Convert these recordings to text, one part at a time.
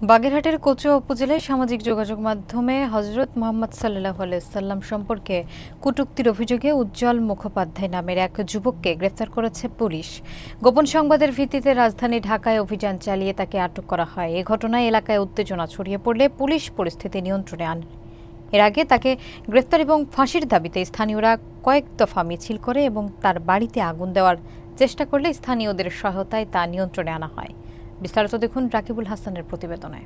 বাগেরহাটের কচুয়া উপজেলায় সামাজিক যোগাযোগ মাধ্যমে হযরত মুহাম্মদ সাল্লাল্লাহু আলাইহি ওয়াসাল্লাম সম্পর্কে কটূক্তির অভিযোগে উজ্জ্বল মুখোপাধ্যায় নামের এক যুবককে গ্রেফতার করেছে পুলিশ। গোপন সংবাদের ভিত্তিতে রাজধানী ঢাকায় অভিযান চালিয়ে তাকে আটক করা হয়। এই ঘটনায় এলাকায় উত্তেজনা ছড়িয়ে পড়লে পুলিশ পরিস্থিতি নিয়ন্ত্রণে আনে। এর আগে তাকে গ্রেফতার এবং ফাঁসির দাবিতে স্থানীয়রা কয়েক দফা মিছিল করে এবং তার বাড়িতে আগুন দেওয়ার চেষ্টা করলে স্থানীয়দের সহায়তায় তা নিয়ন্ত্রণে আনা হয়। বিস্তারিত দেখুন রাকিবুল হাসানের প্রতিবেদনে।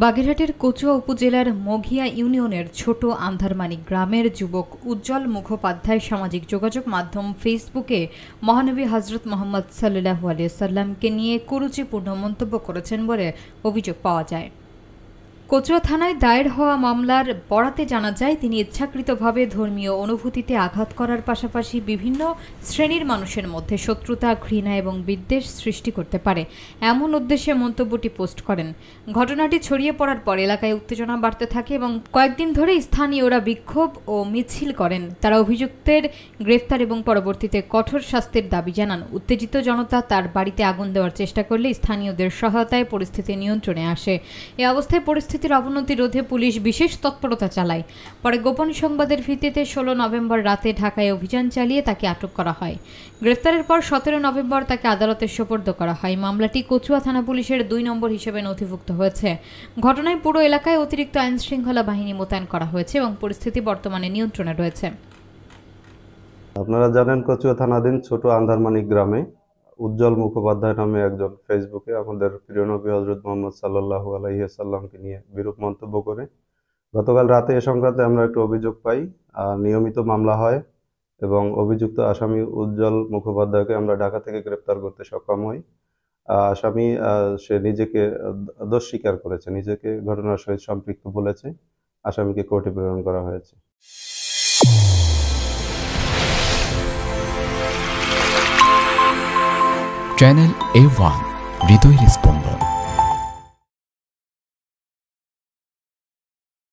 বাগেরহাটের কচুয়া উপজেলার মঘিয়া ইউনিয়নের ছোট আন্ধারমানি গ্রামের যুবক উজ্জ্বল মুখোপাধ্যায় সামাজিক যোগাযোগ মাধ্যম ফেসবুকে মহানবী হযরত মুহাম্মদ সাল্লাল্লাহু আলাইহি ওয়াসাল্লামকে নিয়ে কুরুচিপূর্ণ মন্তব্য করেছেন বলে অভিযোগ পাওয়া যায়। কচুয়া থানায় দায়ের হওয়া মামলার বরাতে জানা যায়, তিনি ইচ্ছাকৃতভাবে ধর্মীয় অনুভূতিতে আঘাত করার পাশাপাশি বিভিন্ন শ্রেণীর মানুষের মধ্যে শত্রুতা, ঘৃণা এবং বিদ্বেষ সৃষ্টি করতে পারে এমন উদ্দেশ্যে মন্তব্যটি পোস্ট করেন। ঘটনাটি ছড়িয়ে পড়ার পর এলাকায় উত্তেজনা বাড়তে থাকে এবং কয়েকদিন ধরে স্থানীয়রা বিক্ষোভ ও মিছিল করেন। তারা অভিযুক্তের গ্রেফতার এবং পরবর্তীতে কঠোর শাস্তির দাবি জানান। উত্তেজিত জনতা তার বাড়িতে আগুন দেওয়ার চেষ্টা করলে স্থানীয়দের সহায়তায় পরিস্থিতি নিয়ন্ত্রণে আসে। এ অবস্থায় পরিস্থিতির অবনতি রোধে পুলিশ বিশেষ তৎপরতা চালায়। পরে গোপন সংবাদের ভিত্তিতে 16 নভেম্বর রাতে ঢাকায় অভিযান চালিয়ে তাকে আটক করা হয়। গ্রেফতারের পর 17 নভেম্বর তাকে আদালতে সোপর্দ করা হয়। মামলাটি কচুয়া থানা পুলিশের 2 নম্বর হিসেবে নথিভুক্ত হয়েছে। ঘটনায় পুরো এলাকায় অতিরিক্ত আইন শৃঙ্খলা বাহিনী মোতায়েন করা হয়েছে এবং পরিস্থিতি বর্তমানে নিয়ন্ত্রণে রয়েছে। আপনারা জানেন, কচুয়া থানাধীন ছোট আন্ধারমানি গ্রামে উজ্জ্বল মুখোপাধ্যায় নামে একজন ফেসবুকে আমাদের প্রিয় নবী হযরত মুহাম্মদ সাল্লাল্লাহু আলাইহি ওয়াসাল্লামকে নিয়ে বিরূপ মন্তব্য করে গতকাল রাতে এ সংক্রান্তে আমরা একটা অভিযোগ পাই। নিয়মিত মামলা হয় এবং অভিযুক্ত আসামি উজ্জ্বল মুখোপাধ্যায়কে আমরা ঢাকা থেকে গ্রেপ্তার করতে সক্ষম হই। আসামি সে নিজেকে দোষ স্বীকার করেছে, নিজেকে ঘটনার সহিত সম্পৃক্ত বলেছে। আসামিকে কোর্টে প্রেরণ করা হয়েছে। চ্যানেল A1 হৃদয় রেসপন্স।